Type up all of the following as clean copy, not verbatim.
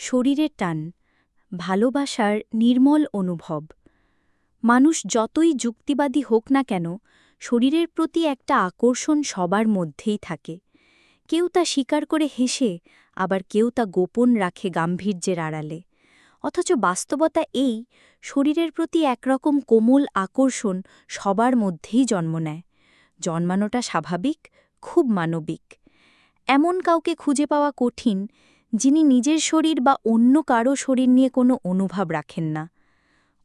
শরীরের টান, ভালোবাসার নির্মল অনুভব। মানুষ যতই যুক্তিবাদী হোক না কেন, শরীরের প্রতি একটা আকর্ষণ সবার মধ্যেই থাকে। কেউ তা স্বীকার করে হেসে, আবার কেউ তা গোপন রাখে গাম্ভীর্যের আড়ালে। অথচ বাস্তবতা এই, শরীরের প্রতি একরকম কোমল আকর্ষণ সবার মধ্যেই জন্ম নেয়। জন্মানোটা স্বাভাবিক, খুব মানবিক। এমন কাউকে খুঁজে পাওয়া কঠিন, যিনি নিজের শরীর বা অন্য কারো শরীর নিয়ে কোনো অনুভব রাখেন না।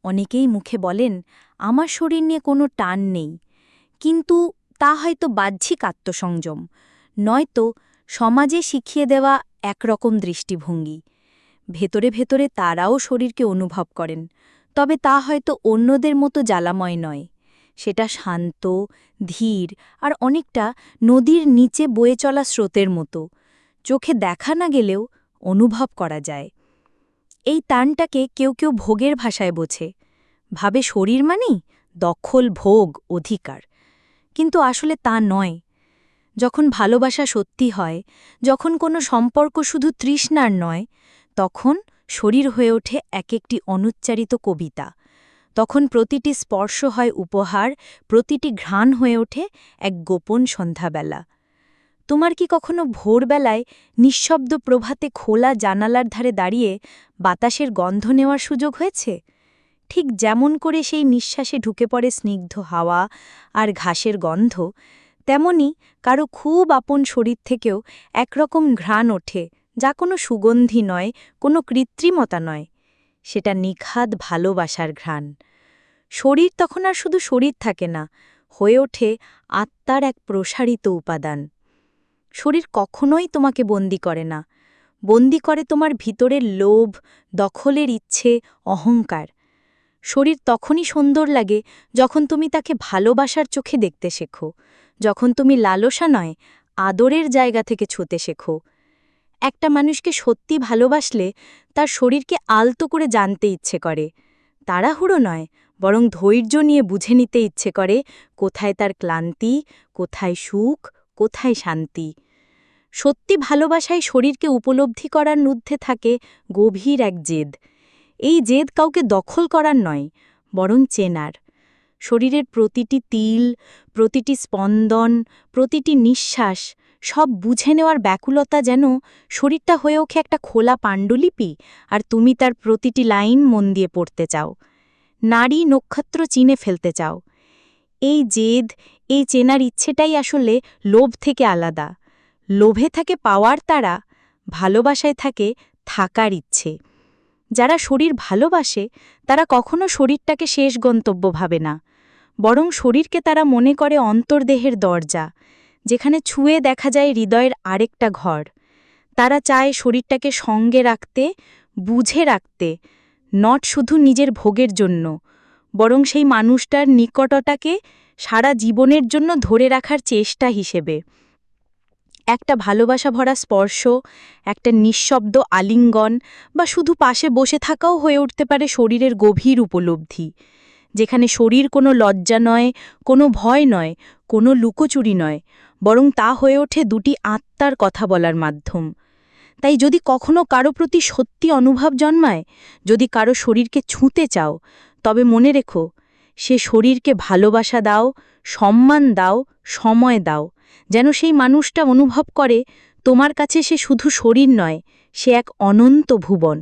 অনেকেই মুখে বলেন, আমার শরীর নিয়ে কোনো টান নেই, কিন্তু তা হয়তো বাহ্যিক আত্মসংযম, নয়তো সমাজে শিখিয়ে দেওয়া একরকম দৃষ্টিভঙ্গি। ভেতরে ভেতরে তারাও শরীরকে অনুভব করেন, তবে তা হয়তো অন্যদের মতো জ্বালাময় নয়। সেটা শান্ত, ধীর আর অনেকটা নদীর নিচে বয়ে চলা স্রোতের মতো। চোখে দেখা না গেলেও অনুভব করা যায়। এই টানটাকে কেউ কেউ ভোগের ভাষায় বোঝে, ভাবে শরীর মানেই দখল, ভোগ, অধিকার। কিন্তু আসলে তা নয়। যখন ভালোবাসা সত্যি হয়, যখন কোনো সম্পর্ক শুধু তৃষ্ণার নয়, তখন শরীর হয়ে ওঠে এক একটি অনুচ্চারিত কবিতা। তখন প্রতিটি স্পর্শ হয় উপহার, প্রতিটি ঘ্রাণ হয়ে ওঠে এক গোপন সন্ধ্যাবেলা। তোমার কি কখনো ভোরবেলায় নিঃশব্দ প্রভাতে খোলা জানালার ধারে দাঁড়িয়ে বাতাসের গন্ধ নেওয়ার সুযোগ হয়েছে? ঠিক যেমন করে সেই নিঃশ্বাসে ঢুকে পড়ে স্নিগ্ধ হাওয়া আর ঘাসের গন্ধ, তেমনি কারো খুব আপন শরীর থেকেও একরকম ঘ্রাণ ওঠে, যা কোনো সুগন্ধি নয়, কোনো কৃত্রিমতা নয়। সেটা নিখাদ ভালোবাসার ঘ্রাণ। শরীর তখন আর শুধু শরীর থাকে না, হয়ে ওঠে আত্মার এক প্রসারিত উপাদান। শরীর কখনোই তোমাকে বন্দি করে না, বন্দি করে তোমার ভিতরের লোভ, দখলের ইচ্ছে, অহংকার। শরীর তখনই সুন্দর লাগে যখন তুমি তাকে ভালোবাসার চোখে দেখতে শেখো, যখন তুমি লালসা নয়, আদরের জায়গা থেকে ছুঁতে শেখো। একটা মানুষকে সত্যি ভালোবাসলে তার শরীরকে আলতো করে জানতে ইচ্ছে করে। তাড়াহুড়ো নয়, বরং ধৈর্য নিয়ে বুঝে নিতে ইচ্ছে করে কোথায় তার ক্লান্তি, কোথায় সুখ, কোথায় শান্তি। সত্যি ভালোবাসায় শরীরকে উপলব্ধি করার ঊর্ধ্বে থাকে গভীর এক জেদ। এই জেদ কাউকে দখল করার নয়, বরং চেনার। শরীরের প্রতিটি তিল, প্রতিটি স্পন্দন, প্রতিটি নিঃশ্বাস সব বুঝে নেওয়ার ব্যাকুলতা, যেন শরীরটা হয়ে ওঠে একটা খোলা পাণ্ডুলিপি, আর তুমি তার প্রতিটি লাইন মন দিয়ে পড়তে চাও। নারী নক্ষত্র চিনে ফেলতে চাও। এই জেদ, এই চেনার ইচ্ছেটাই আসলে লোভ থেকে আলাদা। লোভে থাকে পাওয়ার তাড়া, ভালোবাসায় থাকে থাকার ইচ্ছে। যারা শরীর ভালোবাসে তারা কখনো শরীরটাকে শেষ গন্তব্য ভাবে না, বরং শরীরকে তারা মনে করে অন্তর্দেহের দরজা, যেখানে ছুঁয়ে দেখা যায় হৃদয়ের আরেকটা ঘর। তারা চায় শরীরটাকে সঙ্গে রাখতে, বুঝে রাখতে, নট শুধু নিজের ভোগের জন্য, বরং সেই মানুষটার নিকটতাকে সারা জীবনের জন্য ধরে রাখার চেষ্টা হিসেবে। একটা ভালোবাসা ভরা স্পর্শ, একটা নিঃশব্দ আলিঙ্গন, বা শুধু পাশে বসে থাকাও হয়ে উঠতে পারে শরীরের গভীর উপলব্ধি, যেখানে শরীর কোনো লজ্জা নয়, কোনো ভয় নয়, কোনো লুকোচুরি নয়, বরং তা হয়ে ওঠে দুটি আত্মার কথা বলার মাধ্যম। তাই যদি কখনো কারো প্রতি সত্যি অনুভব জন্মায়, যদি কারো শরীরকে ছুঁতে চাও, তবে মনে রেখো, সে শরীরকে ভালোবাসা দাও, সম্মান দাও, সময় দাও, যেন সেই মানুষটা অনুভব করে তোমার কাছে সে শুধু শরীর নয়, সে এক অনন্ত ভুবন।